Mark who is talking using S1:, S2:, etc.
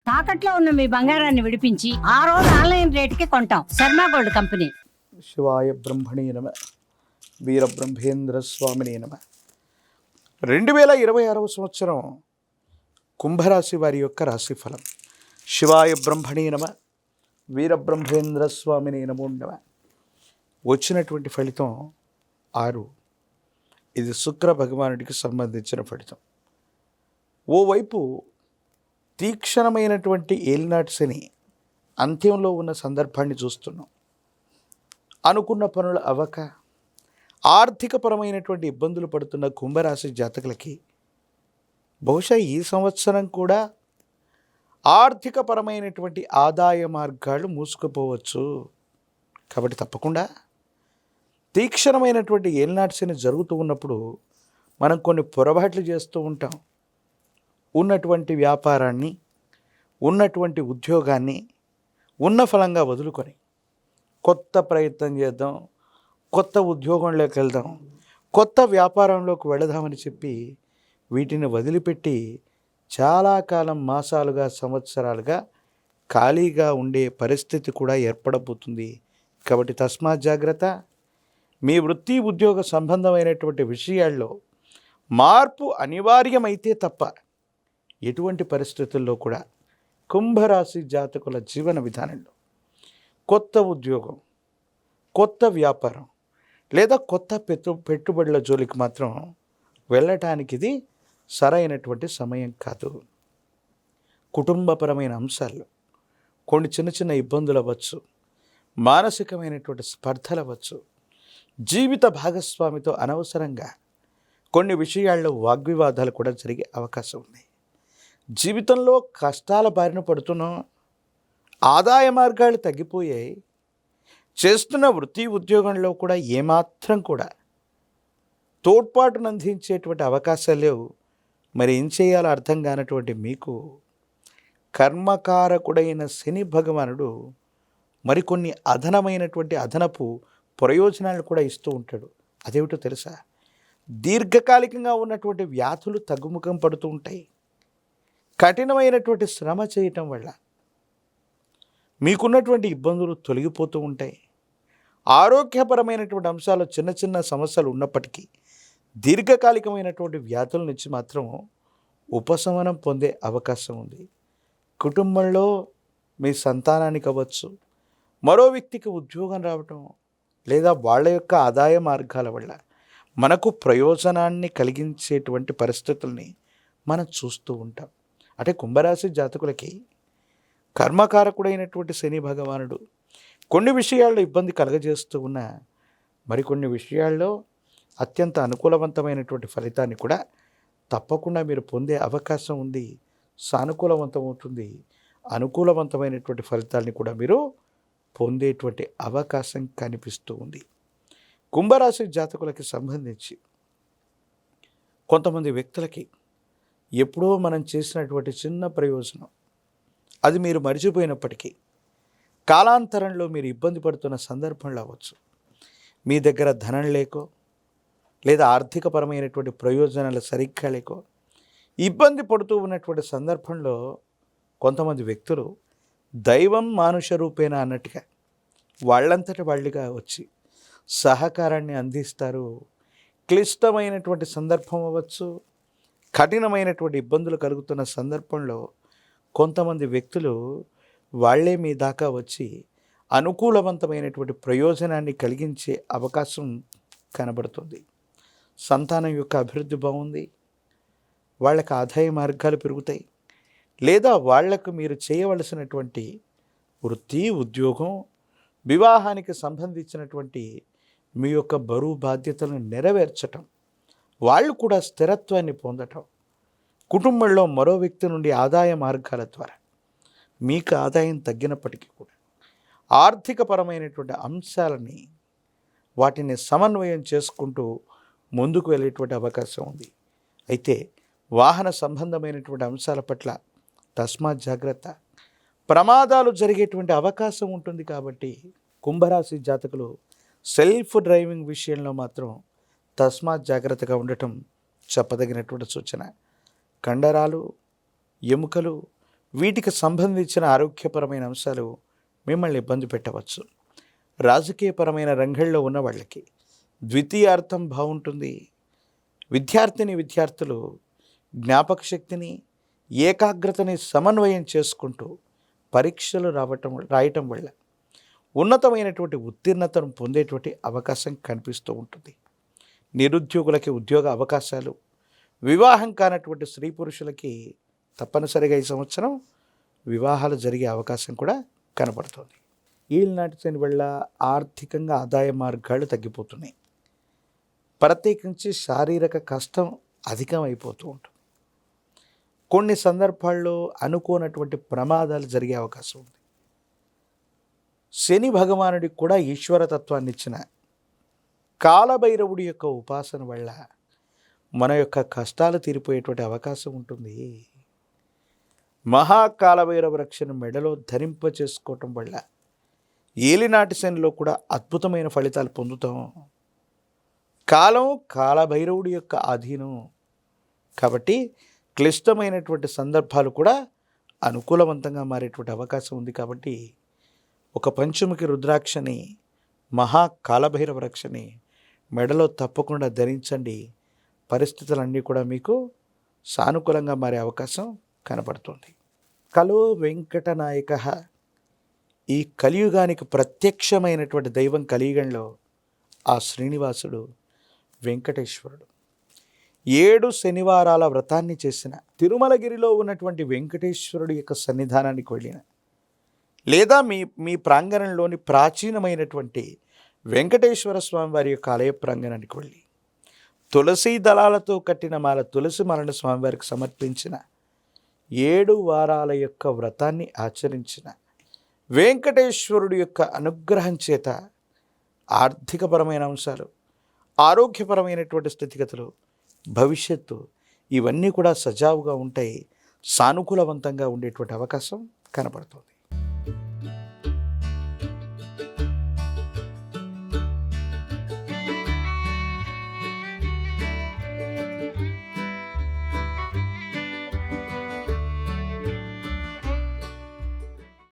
S1: తాకట్లో ఉన్న మీ బంగారాన్ని విడిపించి ఆ రోజు ఆన్లైన్ రేటుకి కొంటాం. Sharma gold company.
S2: శివాయ బ్రహ్మణే నమ. వీరబ్రహ్మేంద్ర స్వామినే నమ. 2026 సంవత్సరం కుంభరాశి వారి యొక్క రాశిఫలం. శివాయ బ్రహ్మణే నమ. వీరబ్రహ్మేంద్ర స్వామినే నమో నమ. వచ్చినటువంటి ఫలితం 6. ఇది శుక్ర భగవానుడికి సంబంధించిన ఫలితం. ఓవైపు తీక్షణమైనటువంటి ఏలినాటి శని అంత్యంలో ఉన్న సందర్భాన్ని చూస్తున్నాం. అనుకున్న పనులు అవ్వక ఆర్థికపరమైనటువంటి ఇబ్బందులు పడుతున్న కుంభరాశి జాతకులకి బహుశా ఈ సంవత్సరం కూడా ఆర్థికపరమైనటువంటి ఆదాయ మార్గాలు మూసుకుపోవచ్చు. కాబట్టి తప్పకుండా తీక్షణమైనటువంటి ఏలినాటి శని జరుగుతూ ఉన్నప్పుడు మనం కొన్ని పొరపాట్లు చేస్తూ ఉంటాం. ఉన్నటువంటి వ్యాపారాన్ని, ఉన్నటువంటి ఉద్యోగాన్ని ఉన్న ఫలంగా వదులుకొని కొత్త ప్రయత్నం చేద్దాం, కొత్త ఉద్యోగంలోకి వెళ్దాం, కొత్త వ్యాపారంలోకి వెళదామని చెప్పి వీటిని వదిలిపెట్టి చాలా కాలం, మాసాలుగా, సంవత్సరాలుగా ఖాళీగా ఉండే పరిస్థితి కూడా ఏర్పడబోతుంది. కాబట్టి తస్మాత్ జాగ్రత్త. మీ వృత్తి ఉద్యోగ సంబంధమైనటువంటి విషయాల్లో మార్పు అనివార్యమైతే తప్ప ఎటువంటి పరిస్థితుల్లో కూడా కుంభరాశి జాతకుల జీవన విధానంలో కొత్త ఉద్యోగం, కొత్త వ్యాపారం లేదా కొత్త పెట్టుబడుల జోలికి మాత్రం వెళ్ళటానికి ఇది సరైనటువంటి సమయం కాదు. కుటుంబపరమైన అంశాల్లో కొన్ని చిన్న చిన్న ఇబ్బందులు అవ్వచ్చు, మానసికమైనటువంటి స్పర్ధలు అవ్వచ్చు, జీవిత భాగస్వామితో అనవసరంగా కొన్ని విషయాల్లో వాగ్వివాదాలు కూడా జరిగే అవకాశం ఉంది. జీవితంలో కష్టాల బారిన పడుతున్నాం, ఆదాయ మార్గాలు తగ్గిపోయాయి, చేస్తున్న వృత్తి ఉద్యోగంలో కూడా ఏమాత్రం కూడా తోడ్పాటును అందించేటువంటి అవకాశాలు లేవు. మరి ఏం చేయాలో అర్థం కానటువంటి మీకు కర్మకారకుడైన శని భగవానుడు మరికొన్ని అదనపు ప్రయోజనాలు కూడా ఇస్తూ ఉంటాడు. అదేమిటో తెలుసా? దీర్ఘకాలికంగా ఉన్నటువంటి వ్యాధులు తగ్గుముఖం పడుతూ ఉంటాయి. కఠినమైనటువంటి శ్రమ చేయటం వల్ల మీకున్నటువంటి ఇబ్బందులు తొలగిపోతూ ఉంటాయి. ఆరోగ్యపరమైనటువంటి అంశాలు చిన్న చిన్న సమస్యలు ఉన్నప్పటికీ దీర్ఘకాలికమైనటువంటి వ్యాధుల నుంచి మాత్రం ఉపశమనం పొందే అవకాశం ఉంది. కుటుంబంలో మీ సంతానానికి అవ్వచ్చు, మరో వ్యక్తికి ఉద్యోగం రావటం లేదా వాళ్ళ యొక్క ఆదాయ మార్గాల వల్ల మనకు ప్రయోజనాన్ని కలిగించేటువంటి పరిస్థితుల్ని మనం చూస్తూ ఉంటాం. అంటే కుంభరాశి జాతకులకి కర్మకారకుడైనటువంటి శని భగవానుడు కొన్ని విషయాల్లో ఇబ్బంది కలగజేస్తూ ఉన్న మరికొన్ని విషయాల్లో అత్యంత అనుకూలవంతమైనటువంటి ఫలితాన్ని కూడా తప్పకుండా మీరు పొందే అవకాశం ఉంది. సానుకూలవంతమవుతుంది. అనుకూలవంతమైనటువంటి ఫలితాన్ని కూడా మీరు పొందేటువంటి అవకాశం కనిపిస్తూ ఉంది. కుంభరాశి జాతకులకి సంబంధించి కొంతమంది వ్యక్తులకి ఎప్పుడో మనం చేసినటువంటి చిన్న ప్రయోజనం అది మీరు మర్చిపోయినప్పటికీ కాలాంతరంలో మీరు ఇబ్బంది పడుతున్న సందర్భంలో అవ్వచ్చు, మీ దగ్గర ధనం లేకో లేదా ఆర్థికపరమైనటువంటి ప్రయోజనాలు సరిగ్గా లేకో ఇబ్బంది పడుతూ ఉన్నటువంటి సందర్భంలో కొంతమంది వ్యక్తులు దైవం మానుష రూపేణ అన్నట్టుగా వాళ్ళంతటి వాళ్ళుగా వచ్చి సహకారాన్ని అందిస్తారు. క్లిష్టమైనటువంటి సందర్భం అవ్వచ్చు, కఠినమైనటువంటి ఇబ్బందులు కలుగుతున్న సందర్భంలో కొంతమంది వ్యక్తులు వాళ్ళే మీ దాకా వచ్చి అనుకూలవంతమైనటువంటి ప్రయోజనాన్ని కలిగించే అవకాశం కనబడుతుంది. సంతానం యొక్క అభివృద్ధి బాగుంది, వాళ్ళకి ఆదాయ మార్గాలు పెరుగుతాయి, లేదా వాళ్లకు మీరు చేయవలసినటువంటి వృత్తి ఉద్యోగం, వివాహానికి సంబంధించినటువంటి మీ యొక్క బరువు బాధ్యతలను నెరవేర్చటం, వాళ్ళు కూడా స్థిరత్వాన్ని పొందటం, కుటుంబంలో మరో వ్యక్తి నుండి ఆదాయ మార్గాల ద్వారా మీకు ఆదాయం తగ్గినప్పటికీ కూడా ఆర్థికపరమైనటువంటి అంశాలని వాటిని సమన్వయం చేసుకుంటూ ముందుకు వెళ్ళేటువంటి అవకాశం ఉంది. అయితే వాహన సంబంధమైనటువంటి అంశాల పట్ల తస్మాత్ జాగ్రత్త. ప్రమాదాలు జరిగేటువంటి అవకాశం ఉంటుంది. కాబట్టి కుంభరాశి జాతకులు సెల్ఫ్ డ్రైవింగ్ విషయంలో మాత్రం తస్మాత్ జాగ్రత్తగా ఉండటం చెప్పదగినటువంటి సూచన. కండరాలు, ఎముకలు వీటికి సంబంధించిన ఆరోగ్యపరమైన అంశాలు మిమ్మల్ని ఇబ్బంది పెట్టవచ్చు. రాజకీయపరమైన రంగంలో ఉన్న వాళ్ళకి ద్వితీయార్థం బాగుంటుంది. విద్యార్థులు జ్ఞాపక శక్తిని, ఏకాగ్రతని సమన్వయం చేసుకుంటూ పరీక్షలు రాయటం వల్ల ఉన్నతమైనటువంటి ఉత్తీర్ణతను పొందేటువంటి అవకాశం కనిపిస్తూ ఉంటుంది. నిరుద్యోగులకి ఉద్యోగ అవకాశాలు, వివాహం కానటువంటి స్త్రీ పురుషులకి తప్పనిసరిగా ఈ సంవత్సరం వివాహాలు జరిగే అవకాశం కూడా కనపడుతుంది. ఈనాటి శని వల్ల ఆర్థికంగా ఆదాయ మార్గాలు తగ్గిపోతున్నాయి. ప్రత్యేకించి శారీరక కష్టం అధికం అయిపోతూ ఉంటుంది. కొన్ని సందర్భాల్లో అనుకోనటువంటి ప్రమాదాలు జరిగే అవకాశం ఉంది. శని భగవానుడికి కూడా ఈశ్వరతత్వాన్ని ఇచ్చిన కాలభైరవుడి యొక్క ఉపాసన వల్ల మన యొక్క కష్టాలు తీరిపోయేటువంటి అవకాశం ఉంటుంది. మహాకాలభైరవ రక్షణ మెడలో ధరింప చేసుకోవటం వల్ల ఏలినాటి శనిలో కూడా అద్భుతమైన ఫలితాలు పొందుతాం. కాలం కాలభైరవుడి యొక్క ఆధీనం కాబట్టి క్లిష్టమైనటువంటి సందర్భాలు కూడా అనుకూలవంతంగా మారేటువంటి అవకాశం ఉంది. కాబట్టి ఒక పంచముఖి రుద్రాక్షని, మహాకాలభైరవ రక్షని మెడలో తప్పకుండా ధరించండి. పరిస్థితులన్నీ కూడా మీకు సానుకూలంగా మారే అవకాశం కనబడుతుంది. కలో వెంకటనాయక, ఈ కలియుగానికి ప్రత్యక్షమైనటువంటి దైవం కలియుగంలో ఆ శ్రీనివాసుడు వెంకటేశ్వరుడు. 7 శనివారాల వ్రతాన్ని చేసిన, తిరుమలగిరిలో ఉన్నటువంటి వెంకటేశ్వరుడి యొక్క సన్నిధానానికి వెళ్ళిన, లేదా మీ ప్రాంగణంలోని ప్రాచీనమైనటువంటి వెంకటేశ్వర స్వామి వారి యొక్క ఆలయ ప్రాంగణానికి వెళ్ళి తులసి దళాలతో కట్టిన మాల తులసి మాలను స్వామివారికి సమర్పించిన, 7 వారాల యొక్క వ్రతాన్ని ఆచరించిన వెంకటేశ్వరుడి యొక్క అనుగ్రహం చేత ఆర్థికపరమైన అంశాలు, ఆరోగ్యపరమైనటువంటి స్థితిగతులు, భవిష్యత్తు ఇవన్నీ కూడా సజావుగా ఉంటాయి. సానుకూలవంతంగా ఉండేటువంటి అవకాశం కనపడుతుంది.